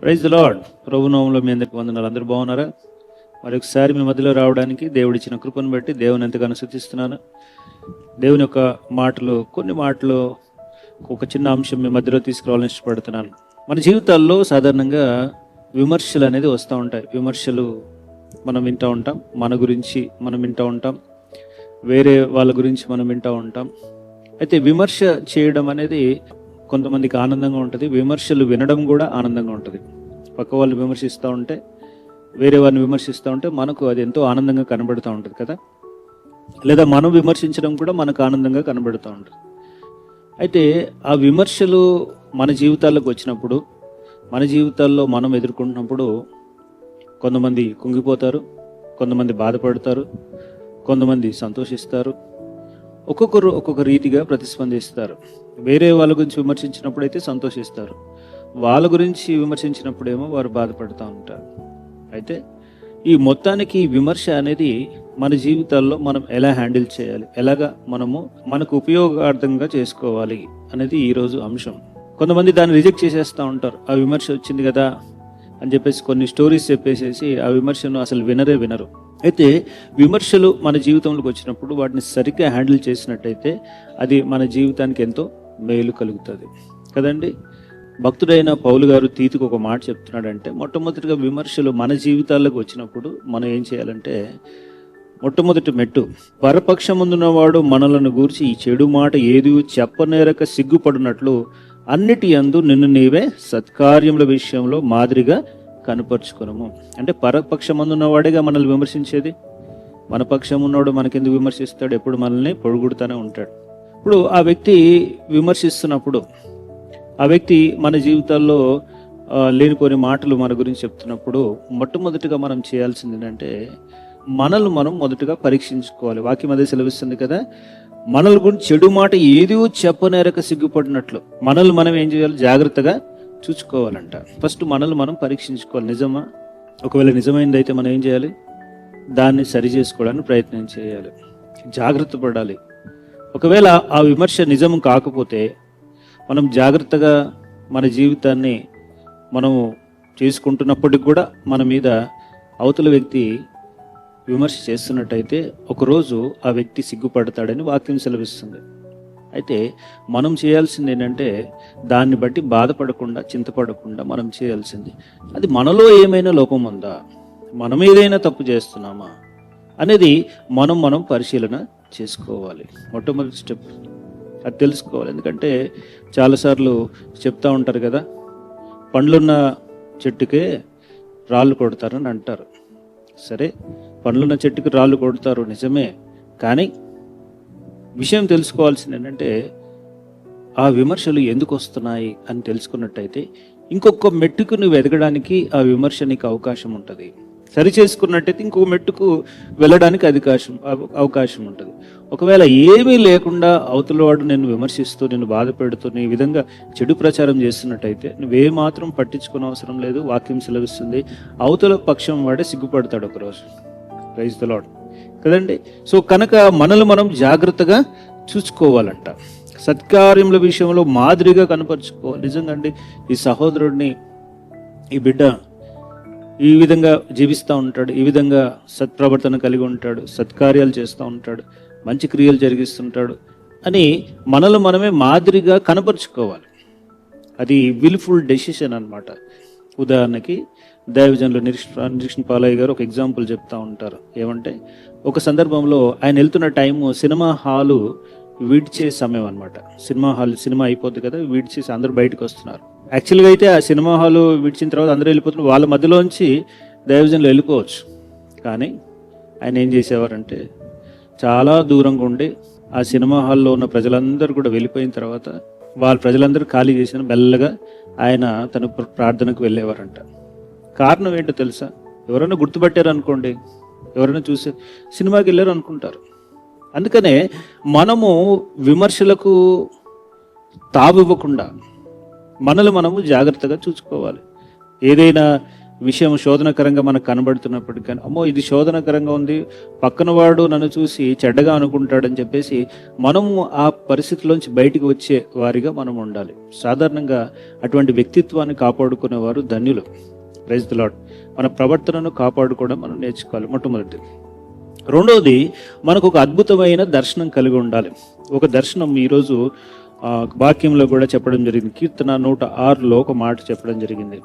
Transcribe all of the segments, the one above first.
Praise the Lord. ప్రభునామంలో మీ అందరికి వందనాలు. అందరూ బాగున్నారా? మరొకసారి మీ మధ్యలో రావడానికి దేవుడిచ్చిన కృపను బట్టి దేవుని ఎంతగానో స్తుతిస్తున్నాను. దేవుని యొక్క మాటలు, కొన్ని మాటలు, ఒక చిన్న అంశం మీ మధ్యలో తీసుకురావాలని ఇష్టపడుతున్నాను. మన జీవితాల్లో సాధారణంగా విమర్శలు అనేది వస్తూ ఉంటాయి. విమర్శలు మనం వింటూ ఉంటాం, మన గురించి మనం వింటూ ఉంటాం, వేరే వాళ్ళ గురించి మనం వింటూ ఉంటాం. అయితే విమర్శ చేయడం అనేది కొంతమందికి ఆనందంగా ఉంటుంది, విమర్శలు వినడం కూడా ఆనందంగా ఉంటుంది. పక్క వాళ్ళు విమర్శిస్తూ ఉంటే, వేరే వారిని విమర్శిస్తూ ఉంటే మనకు అది ఎంతో ఆనందంగా కనబడుతూ ఉంటుంది కదా. లేదా మనం విమర్శించడం కూడా మనకు ఆనందంగా కనబడుతూ ఉంటుంది. అయితే ఆ విమర్శలు మన జీవితాల్లోకి వచ్చినప్పుడు, మన జీవితాల్లో మనం ఎదుర్కొంటున్నప్పుడు కొంతమంది కుంగిపోతారు, కొంతమంది బాధపడతారు, కొంతమంది సంతోషిస్తారు. ఒక్కొక్కరు ఒక్కొక్క రీతిగా ప్రతిస్పందిస్తారు. వేరే వాళ్ళ గురించి విమర్శించినప్పుడు అయితే సంతోషిస్తారు, వాళ్ళ గురించి విమర్శించినప్పుడేమో వారు బాధపడుతూ ఉంటారు. అయితే ఈ మొత్తానికి విమర్శ అనేది మన జీవితాల్లో మనం ఎలా హ్యాండిల్ చేయాలి, ఎలాగా మనకు ఉపయోగార్థంగా చేసుకోవాలి అనేది ఈరోజు అంశం. కొంతమంది దాన్ని రిజెక్ట్ చేసేస్తూ ఉంటారు. ఆ విమర్శ వచ్చింది కదా అని చెప్పేసి కొన్ని స్టోరీస్ చెప్పేసేసి ఆ విమర్శను అసలు వినరు. అయితే విమర్శలు మన జీవితంలోకి వచ్చినప్పుడు వాటిని సరిగ్గా హ్యాండిల్ చేసినట్టయితే అది మన జీవితానికి ఎంతో మేలు కలుగుతుంది కదండి. భక్తుడైన పౌలు గారు తీతుకు ఒక మాట చెప్తున్నాడంటే, మొట్టమొదటిగా విమర్శలు మన జీవితాల్లోకి వచ్చినప్పుడు మనం ఏం చేయాలంటే, మొట్టమొదటి మెట్టు, పరపక్షముందున్నవాడు మనలను గూర్చి ఈ చెడు మాట ఏది చెప్పనేరక సిగ్గుపడినట్లు అన్నిటి యందు నిన్ను నీవే సత్కార్యముల విషయంలో మాదిరిగా కనపరుచుకునము. అంటే పరపక్షమందున్నవాడేగా మనల్ని విమర్శించేది. మన పక్షం ఉన్నవాడు మనకెందుకు విమర్శిస్తాడు? ఎప్పుడు మనల్ని పొడుగుడుతూనే ఉంటాడు. ఇప్పుడు ఆ వ్యక్తి విమర్శిస్తున్నప్పుడు, ఆ వ్యక్తి మన జీవితాల్లో లేనిపోని మాటలు మన గురించి చెప్తున్నప్పుడు, మొట్టమొదటిగా మనం చేయాల్సింది ఏంటంటే, మనల్ని మనం మొదటగా పరీక్షించుకోవాలి. వాక్యం అదే సెలవిస్తుంది కదా, మనల్ని గురించి చెడు మాట ఏదో చెప్పనేరక సిగ్గుపడినట్లు మనల్ని మనం ఏం చేయాలి? జాగ్రత్తగా చూసుకోవాలంట. ఫస్ట్ మనల్ని మనం పరీక్షించుకోవాలి. నిజమా? ఒకవేళ నిజమైంది అయితే మనం ఏం చేయాలి? దాన్ని సరి చేసుకోవడానికి ప్రయత్నం చేయాలి, జాగ్రత్త పడాలి. ఒకవేళ ఆ విమర్శ నిజం కాకపోతే మనం జాగ్రత్తగా మన జీవితాన్ని మనము చేసుకుంటున్నప్పటికి కూడా మన మీద అవతల వ్యక్తి విమర్శ చేస్తున్నట్టయితే ఒకరోజు ఆ వ్యక్తి సిగ్గుపడతాడని వాక్యం సెలవిస్తుంది. అయితే మనం చేయాల్సింది ఏంటంటే, దాన్ని బట్టి బాధపడకుండా, చింతపడకుండా మనం చేయాల్సింది, అది మనలో ఏమైనా లోపం ఉందా, మనం ఏదైనా తప్పు చేస్తున్నామా అనేది మనం పరిశీలన చేసుకోవాలి. మొట్టమొదటి స్టెప్ అది తెలుసుకోవాలి. ఎందుకంటే చాలాసార్లు చెప్తా ఉంటారు కదా, పండ్లున్న చెట్టుకే రాళ్ళు కొడతారని అంటారు. సరే, పండ్లున్న చెట్టుకి రాళ్ళు కొడతారు నిజమే, కానీ విషయం తెలుసుకోవాల్సింది ఏంటంటే, ఆ విమర్శలు ఎందుకు వస్తున్నాయి అని తెలుసుకున్నట్టయితే ఇంకొక మెట్టుకు నువ్వు ఎదగడానికి ఆ విమర్శ నీకు అవకాశం ఉంటుంది. సరి చేసుకున్నట్టయితే ఇంకొక మెట్టుకు వెళ్ళడానికి అవకాశం ఉంటుంది. ఒకవేళ ఏమీ లేకుండా అవతలవాడు నేను విమర్శిస్తూ, నేను బాధపెడుతూ, నీ విధంగా చెడు ప్రచారం చేస్తున్నట్టయితే నువ్వేమాత్రం పట్టించుకునే అవసరం లేదు. వాక్యం సెలవిస్తుంది, అవతల పక్షం వాడే సిగ్గుపడతాడు ఒకరోజు. ప్రైజ్ ది లార్డ్ కదండి. సో కనుక మనల్ని మనం జాగ్రత్తగా చూసుకోవాలంట. సత్కార్యముల విషయంలో మాదిరిగా కనపరుచుకోవాలి. నిజంగా అండి, ఈ సహోదరుడిని, ఈ బిడ్డ ఈ విధంగా జీవిస్తూ ఉంటాడు, ఈ విధంగా సత్ప్రవర్తన కలిగి ఉంటాడు, సత్కార్యాలు చేస్తూ ఉంటాడు, మంచి క్రియలు జరిగిస్తుంటాడు అని మనల్ని మనమే మాదిరిగా కనపరుచుకోవాలి. అది విల్ఫుల్ డెసిషన్ అన్నమాట. ఉదాహరణకి దైవజనులు నిరీక్షణ పాలయ్య గారు ఒక ఎగ్జాంపుల్ చెప్తా ఉంటారు. ఏమంటే, ఒక సందర్భంలో ఆయన వెళ్తున్న టైము సినిమా హాలు విడిచే సమయం అనమాట. సినిమా అయిపోద్ది కదా, విడిచేసి అందరూ బయటకు వస్తున్నారు. యాక్చువల్గా అయితే ఆ సినిమా హాలు విడిచిన తర్వాత అందరూ వెళ్ళిపోతున్నారు, వాళ్ళ మధ్యలోంచి దైవజనులు వెళ్ళిపోవచ్చు. కానీ ఆయన ఏం చేసేవారంటే, చాలా దూరంగా ఉండి ఆ సినిమా హాల్లో ఉన్న ప్రజలందరూ కూడా వెళ్ళిపోయిన తర్వాత వాళ్ళ ప్రజలందరూ ఖాళీ చేసిన మెల్లగా ఆయన తన ప్రార్థనకు వెళ్ళేవారంట. కారణం ఏంటో తెలుసా? ఎవరైనా గుర్తుపట్టారు అనుకోండి, ఎవరైనా చూసి సినిమాకి వెళ్ళారు అనుకుంటారు. అందుకనే మనము విమర్శలకు తావివ్వకుండా మనల్ని మనము జాగ్రత్తగా చూసుకోవాలి. ఏదైనా విషయం శోధనకరంగా మనకు కనబడుతున్నప్పటికీ కానీ, అమ్మో ఇది శోధనకరంగా ఉంది, పక్కన వాడు నన్ను చూసి చెడ్డగా అనుకుంటాడని చెప్పేసి మనము ఆ పరిస్థితిలోంచి బయటికి వచ్చే వారిగా మనం ఉండాలి. సాధారణంగా అటువంటి వ్యక్తిత్వాన్ని కాపాడుకునేవారు ధన్యులు. Praise the lord. మన ప్రవర్తనను కాపాడుకోవడం మనం నేర్చుకోవాలి. మొట్టమొదటి. రెండవది, మనకు ఒక అద్భుతమైన దర్శనం కలిగి ఉండాలి. ఒక దర్శనం ఈరోజు వాక్యంలో కూడా చెప్పడం జరిగింది. కీర్తన 106లో ఒక మాట చెప్పడం జరిగింది.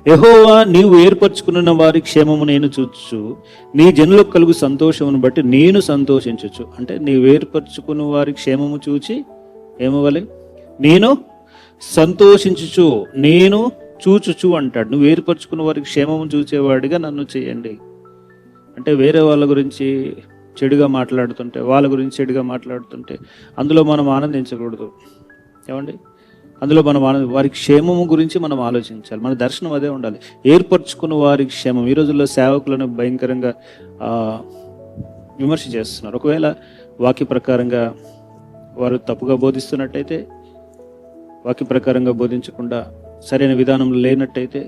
యెహోవా నీవు ఏర్పరచుకున్న వారి క్షేమము నేను చూచు, నీ జనులకు కలుగు సంతోషమును బట్టి నేను సంతోషించచ్చు. అంటే నీవు ఏర్పరచుకున్న వారి క్షేమము చూచి ఏమవ్వాలి? నేను సంతోషించుచు, నేను చూచుచు అంటాడు. నువ్వు ఏర్పరచుకున్న వారికి క్షేమము చూచేవాడిగా నన్ను చేయండి. అంటే వేరే వాళ్ళ గురించి చెడుగా మాట్లాడుతుంటే, వాళ్ళ గురించి చెడుగా మాట్లాడుతుంటే అందులో మనం ఆనందించకూడదు. ఏమండి? అందులో మనం వారి క్షేమము గురించి మనం ఆలోచించాలి. మన దర్శనం అదే ఉండాలి. ఏర్పరచుకున్న వారి క్షేమం. ఈ రోజుల్లో సేవకులను భయంకరంగా విమర్శ చేస్తున్నారు. ఒకవేళ వాక్య ప్రకారంగా వారు తప్పుగా బోధిస్తున్నట్టయితే, వాక్య ప్రకారంగా బోధించకుండా సరైన విధానంలో లేనట్టయితే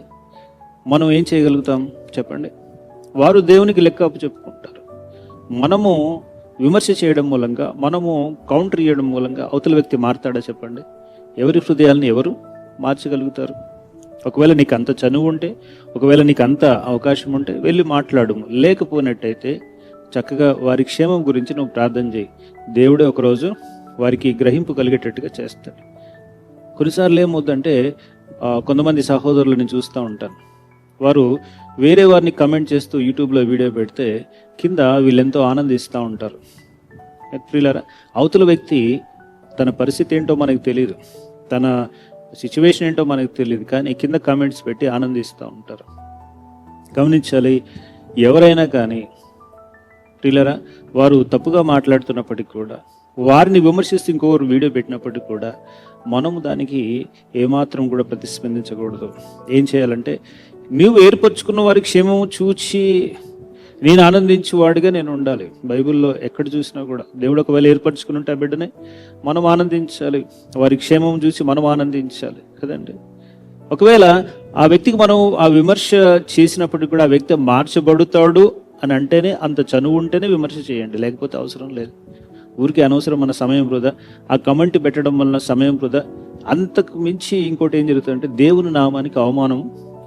మనం ఏం చేయగలుగుతాం చెప్పండి? వారు దేవునికి లెక్క అప్పు చెప్పుకుంటారు. మనము విమర్శ చేయడం మూలంగా, మనము కౌంటర్ ఇవ్వడం మూలంగా అవతల వ్యక్తి మారుతాడా చెప్పండి? ఎవరి హృదయాలను ఎవరు మార్చగలుగుతారు? ఒకవేళ నీకు అంత చనువు ఉంటే, ఒకవేళ నీకు అంత అవకాశం ఉంటే వెళ్ళి మాట్లాడు. లేకపోయినట్టయితే చక్కగా వారి క్షేమం గురించి నువ్వు ప్రార్థన చేయి. దేవుడే ఒకరోజు వారికి గ్రహింపు కలిగేటట్టుగా చేస్తాడు. కొన్నిసార్లు ఏమవుతుందంటే కొంతమంది సహోదరులు నేను చూస్తూ ఉంటాను, వారు వేరే వారిని కమెంట్ చేస్తూ యూట్యూబ్లో వీడియో పెడితే కింద వీళ్ళెంతో ఆనందిస్తూ ఉంటారు. ప్రియులారా, అవతల వ్యక్తి తన పరిస్థితి ఏంటో మనకు తెలియదు, తన సిచ్యువేషన్ ఏంటో మనకు తెలియదు, కానీ కింద కామెంట్స్ పెట్టి ఆనందిస్తూ ఉంటారు. గమనించాలి, ఎవరైనా కానీ ప్రియులారా, వారు తప్పుగా మాట్లాడుతున్నప్పటికీ కూడా, వారిని విమర్శిస్తూ ఇంకొకరు వీడియో పెట్టినప్పటికీ కూడా మనము దానికి ఏమాత్రం కూడా ప్రతిస్పందించకూడదు. ఏం చేయాలంటే, నీవు ఏర్పరచుకున్న వారి క్షేమము చూచి నేను ఆనందించేవాడిగా నేను ఉండాలి. బైబిల్లో ఎక్కడ చూసినా కూడా దేవుడు ఒకవేళ ఏర్పరచుకుని ఉంటే ఆ బిడ్డనే మనం ఆనందించాలి, వారి క్షేమం చూసి మనం ఆనందించాలి కదండి. ఒకవేళ ఆ వ్యక్తికి మనం ఆ విమర్శ చేసినప్పటికీ కూడా ఆ వ్యక్తి మార్చబడుతాడు అని అంటేనే, అంత చనువు ఉంటేనే విమర్శ చేయండి, లేకపోతే అవసరం లేదు. ఊరికి అనవసరం మన సమయం వృధా, ఆ కమెంట్ పెట్టడం వలన సమయం వృధా. అంతకు మించి ఇంకోటి ఏం జరుగుతుందంటే దేవుని నామానికి అవమానం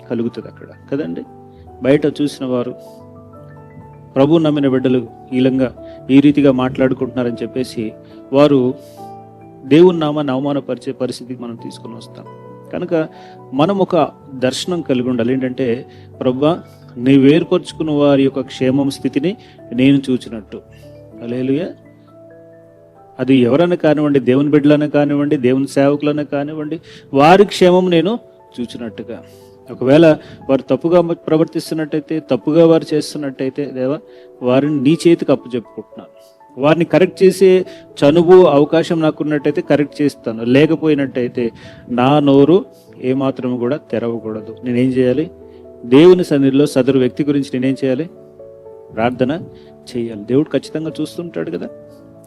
కలుగుతుంది అక్కడ కదండి. బయట చూసిన వారు ప్రభు నమ్మిన బిడ్డలు ఈ రీతిగా మాట్లాడుకుంటున్నారని చెప్పేసి వారు దేవుని నామాన్ని అవమానపరిచే పరిస్థితికి మనం తీసుకొని వస్తాం. కనుక మనం ఒక దర్శనం కలిగి ఉండాలి. ఏంటంటే, ప్రభువా నీవు ఏర్పరచుకున్న వారి యొక్క క్షేమం స్థితిని నేను చూచినట్టు. హల్లెలూయా. అది ఎవరైనా కానివ్వండి, దేవుని బిడ్డలైనా కానివ్వండి, దేవుని సేవకులైనా కానివ్వండి, వారి క్షేమం నేను చూచినట్టుగా. ఒకవేళ వారు తప్పుగా ప్రవర్తిస్తున్నట్టయితే, తప్పుగా వారు చేస్తున్నట్టయితే, దేవా వారిని నీ చేతికి అప్పచెప్పుకుంటున్నాను. వారిని కరెక్ట్ చేసే చనువు అవకాశం నాకున్నట్టయితే కరెక్ట్ చేస్తాను. లేకపోయినట్టయితే నా నోరు ఏమాత్రం కూడా తెరవకూడదు. నేనేం చేయాలి? దేవుని సన్నిధిలో సదరు వ్యక్తి గురించి నేనేం చేయాలి? ప్రార్థన చేయాలి. దేవుడు ఖచ్చితంగా చూస్తుంటాడు కదా,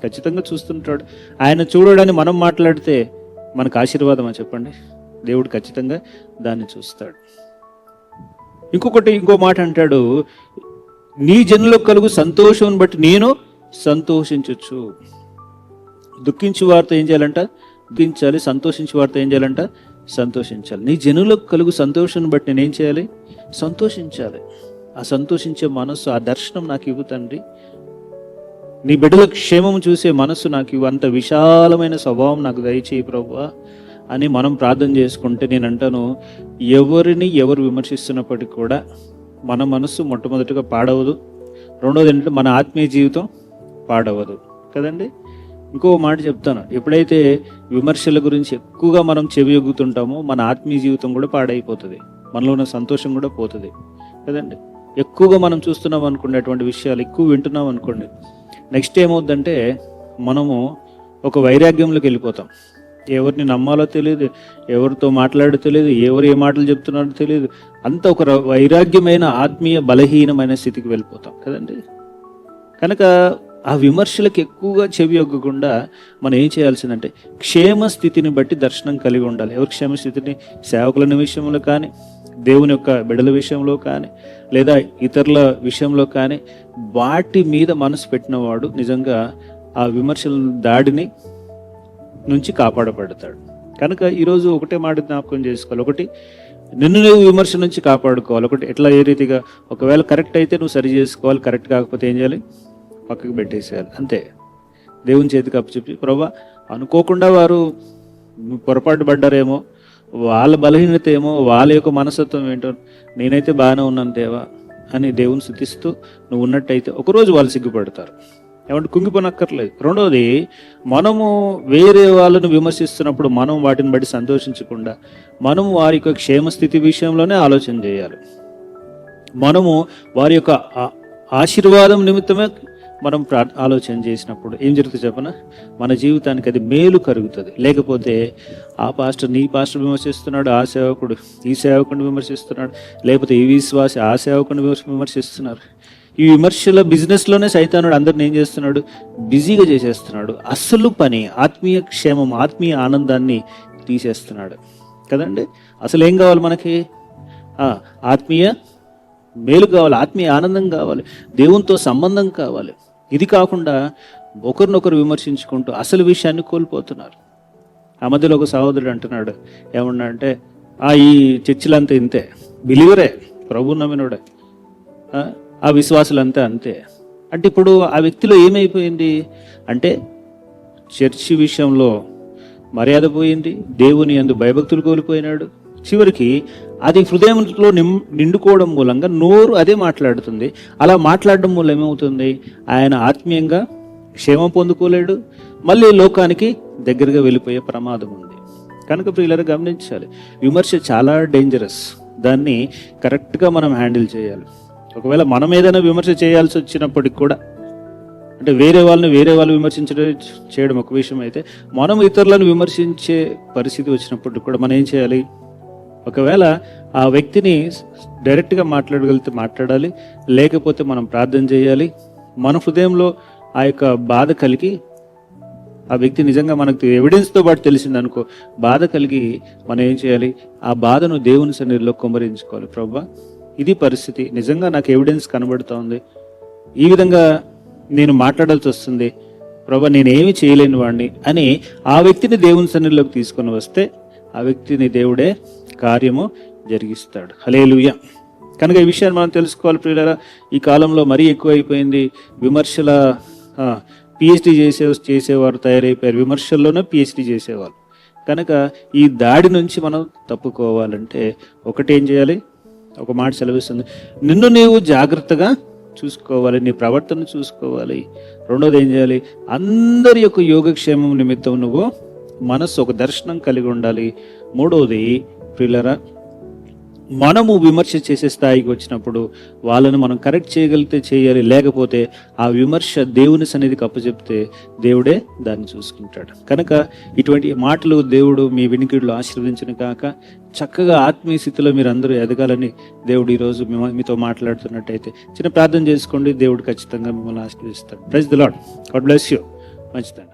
ఖచ్చితంగా చూస్తుంటాడు. ఆయన చూడడాన్ని మనం మాట్లాడితే మనకు ఆశీర్వాదమా చెప్పండి? దేవుడు ఖచ్చితంగా దాన్ని చూస్తాడు. ఇంకో మాట అంటాడు, నీ జనులకు కలుగు సంతోషం బట్టి నేను సంతోషించచ్చు. దుఃఖించి వారితో ఏం చేయాలంట? దుఃఖించాలి. సంతోషించి వారితో ఏం చేయాలంట? సంతోషించాలి. నీ జనులకు కలుగు సంతోషం బట్టి నేనేం చేయాలి? సంతోషించాలి. ఆ సంతోషించే మనస్సు, ఆ దర్శనం నాకు ఇవ్వు తండ్రి. నీ బిడ్డల క్షేమం చూసే మనస్సు నాకు ఇవ్వు. అంత విశాలమైన స్వభావం నాకు దయచేయి ప్రభువా అని మనం ప్రార్థన చేసుకుంటే, నేను అంటాను, ఎవరు విమర్శిస్తున్నప్పటికీ కూడా మన మనస్సు మొట్టమొదటిగా పాడవదు. రెండోది ఏంటంటే మన ఆత్మీయ జీవితం పాడవదు కదండి. ఇంకో మాట చెప్తాను, ఎప్పుడైతే విమర్శల గురించి ఎక్కువగా మనం చెవియొగ్గుతుంటామో మన ఆత్మీయ జీవితం కూడా పాడైపోతుంది, మనలో ఉన్న సంతోషం కూడా పోతుంది కదండి. ఎక్కువగా మనం చూస్తున్నాం అనుకోండి, అటువంటి విషయాలు ఎక్కువ వింటున్నాం అనుకోండి, నెక్స్ట్ ఏమవుద్దంటే మనము ఒక వైరాగ్యంలోకి వెళ్ళిపోతాం. ఎవరిని నమ్మాలో తెలియదు, ఎవరితో మాట్లాడో తెలియదు, ఎవరు ఏ మాటలు చెప్తున్నారో తెలియదు. అంత ఒక వైరాగ్యమైన ఆత్మీయ బలహీనమైన స్థితికి వెళ్ళిపోతాం కదండి. కనుక ఆ విమర్శలకు ఎక్కువగా చెవి ఒగ్గకుండా మనం ఏం చేయాల్సిందంటే క్షేమ స్థితిని బట్టి దర్శనం కలిగి ఉండాలి. ఎవరి క్షేమ స్థితిని? సేవకుల విషయంలో కానీ, దేవుని యొక్క బిడ్డల విషయంలో కానీ లేదా ఇతరుల విషయంలో కానీ వాటి మీద మనసు పెట్టినవాడు నిజంగా ఆ విమర్శల దాడిని నుంచి కాపాడబడతాడు. కనుక ఈరోజు ఒకటే మాట జ్ఞాపకం చేసుకోవాలి. ఒకటి, నిన్ను నువ్వు విమర్శ నుంచి కాపాడుకోవాలి. ఒకటి, ఎట్లా ఏ రీతిగా, ఒకవేళ కరెక్ట్ అయితే నువ్వు సరి చేసుకోవాలి, కరెక్ట్ కాకపోతే ఏం చేయాలి, పక్కకు పెట్టేసేయాలి. అంతే. దేవుని చేతికి అప్పచెప్పి, ప్రభా అనుకోకుండా వారు పొరపాటు పడ్డారేమో, వాళ్ళ బలహీనత ఏమో, వాళ్ళ యొక్క మనస్తత్వం ఏంటో, నేనైతే బాగానే ఉన్నాను దేవా అని దేవుని స్తుతిస్తూ నువ్వు ఉన్నట్టయితే ఒకరోజు వాళ్ళు సిగ్గుపడతారు. ఏమంటే కుంగిపోనక్కర్లేదు. రెండవది, మనము వేరే వాళ్ళను విమర్శిస్తున్నప్పుడు మనం వాటిని బట్టి సంతోషించకుండా మనము వారి యొక్క క్షేమస్థితి విషయంలోనే ఆలోచన చేయాలి. మనము వారి యొక్క ఆశీర్వాదం నిమిత్తమే మనం ఆలోచన చేసినప్పుడు ఏం జరుగుతుంది చెప్పనా, మన జీవితానికి అది మేలు కలుగుతుంది. లేకపోతే ఆ పాస్టర్ నీ పాస్టర్ విమర్శిస్తున్నాడు, ఆ సేవకుడు ఈ సేవకుడిని విమర్శిస్తున్నాడు, లేకపోతే ఈ విశ్వాసి ఆ సేవకుడిని విమర్శిస్తున్నారు. ఈ విమర్శల బిజినెస్లోనే సైతానుడు అందరిని ఏం చేస్తున్నాడు, బిజీగా చేసేస్తున్నాడు. అసలు పని ఆత్మీయ క్షేమం, ఆత్మీయ ఆనందాన్ని తీసేస్తున్నాడు కదండి. అసలు ఏం కావాలి మనకి, ఆత్మీయ మేలు కావాలి, ఆత్మీయ ఆనందం కావాలి, దేవునితో సంబంధం కావాలి. ఇది కాకుండా ఒకరినొకరు విమర్శించుకుంటూ అసలు విషయాన్ని కోల్పోతున్నారు. ఆ మధ్యలో ఒక సహోదరుడు అంటున్నాడు, ఏమన్నా అంటే ఈ చర్చిలంతా ఇంతే, బిలీవరే, ప్రభు నమ్మినోడే, ఆ విశ్వాసులంతా అంతే. అంటే ఇప్పుడు ఆ వ్యక్తిలో ఏమైపోయింది అంటే, చర్చి విషయంలో మర్యాద పోయింది, దేవుని యందు భయభక్తులు కోల్పోయినాడు. చివరికి అది హృదయంలో నిండుకోవడం మూలంగా నోరు అదే మాట్లాడుతుంది. అలా మాట్లాడడం మూలం ఏమవుతుంది, ఆయన ఆత్మీయంగా క్షేమం పొందుకోలేడు, మళ్ళీ లోకానికి దగ్గరగా వెళ్ళిపోయే ప్రమాదం ఉంది. కనుక ప్రియులారా గమనించాలి, విమర్శ చాలా డేంజరస్. దాన్ని కరెక్ట్గా మనం హ్యాండిల్ చేయాలి. ఒకవేళ మనం ఏదైనా విమర్శ చేయాల్సి వచ్చినప్పటికి కూడా, అంటే వేరే వాళ్ళు చేయడం ఒక విషయం అయితే, మనం ఇతరులను విమర్శించే పరిస్థితి వచ్చినప్పటికి కూడా మనం ఏం చేయాలి, ఒకవేళ ఆ వ్యక్తిని డైరెక్ట్గా మాట్లాడగలిగితే మాట్లాడాలి, లేకపోతే మనం ప్రార్థన చేయాలి. మన హృదయంలో ఆ యొక్క బాధ కలిగి, ఆ వ్యక్తి నిజంగా మనకు ఎవిడెన్స్తో పాటు తెలిసిందనుకో, బాధ కలిగి మనం ఏం చేయాలి, ఆ బాధను దేవుని సన్నిధిలో కుమ్మరించుకోవాలి. ప్రభువా, ఇది పరిస్థితి, నిజంగా నాకు ఎవిడెన్స్ కనబడుతూ ఉంది, ఈ విధంగా నేను మాట్లాడాల్సి వస్తుంది, ప్రభువా నేనేమి చేయలేని వాడిని అని ఆ వ్యక్తిని దేవుని సన్నిధిలోకి తీసుకొని వస్తే ఆ వ్యక్తిని దేవుడే కార్యము జరిగిస్తాడు. హల్లెలూయా. కనుక ఈ విషయాన్ని మనం తెలుసుకోవాలి ప్రియులారా. ఈ కాలంలో మరీ ఎక్కువ అయిపోయింది, విమర్శల పిహెచ్డి చేసేవారు తయారైపోయారు, విమర్శల్లోనే పిహెచ్డి చేసేవాళ్ళు. కనుక ఈ దాడి నుంచి మనం తప్పుకోవాలంటే ఒకటేం చేయాలి, ఒక మాట సెలవిస్తుంది, నిన్ను నీవు జాగ్రత్తగా చూసుకోవాలి, నీ ప్రవర్తన చూసుకోవాలి. రెండోది ఏం చేయాలి, అందరి యొక్క యోగక్షేమం నిమిత్తం నువ్వు మనస్సు ఒక దర్శనం కలిగి ఉండాలి. మూడవది ప్రియులారా, మనము విమర్శ చేసే స్థాయికి వచ్చినప్పుడు వాళ్ళని మనం కరెక్ట్ చేయగలిగితే చేయాలి, లేకపోతే ఆ విమర్శ దేవుని సన్నిధికి అప్పచెప్తే దేవుడే దాన్ని చూసుకుంటాడు. కనుక ఇటువంటి మాటలు దేవుడు మీ వినికిడిలో ఆశీర్వదించిన కాక చక్కగా ఆత్మీయ స్థితిలో మీరు అందరూ ఎదగాలని దేవుడు ఈరోజు మీతో మాట్లాడుతున్నట్టయితే చిన్న ప్రార్థన చేసుకోండి, దేవుడు ఖచ్చితంగా మిమ్మల్ని ఆశీర్వదిస్తాడు. Praise the lord. God bless you. మంచిదండి.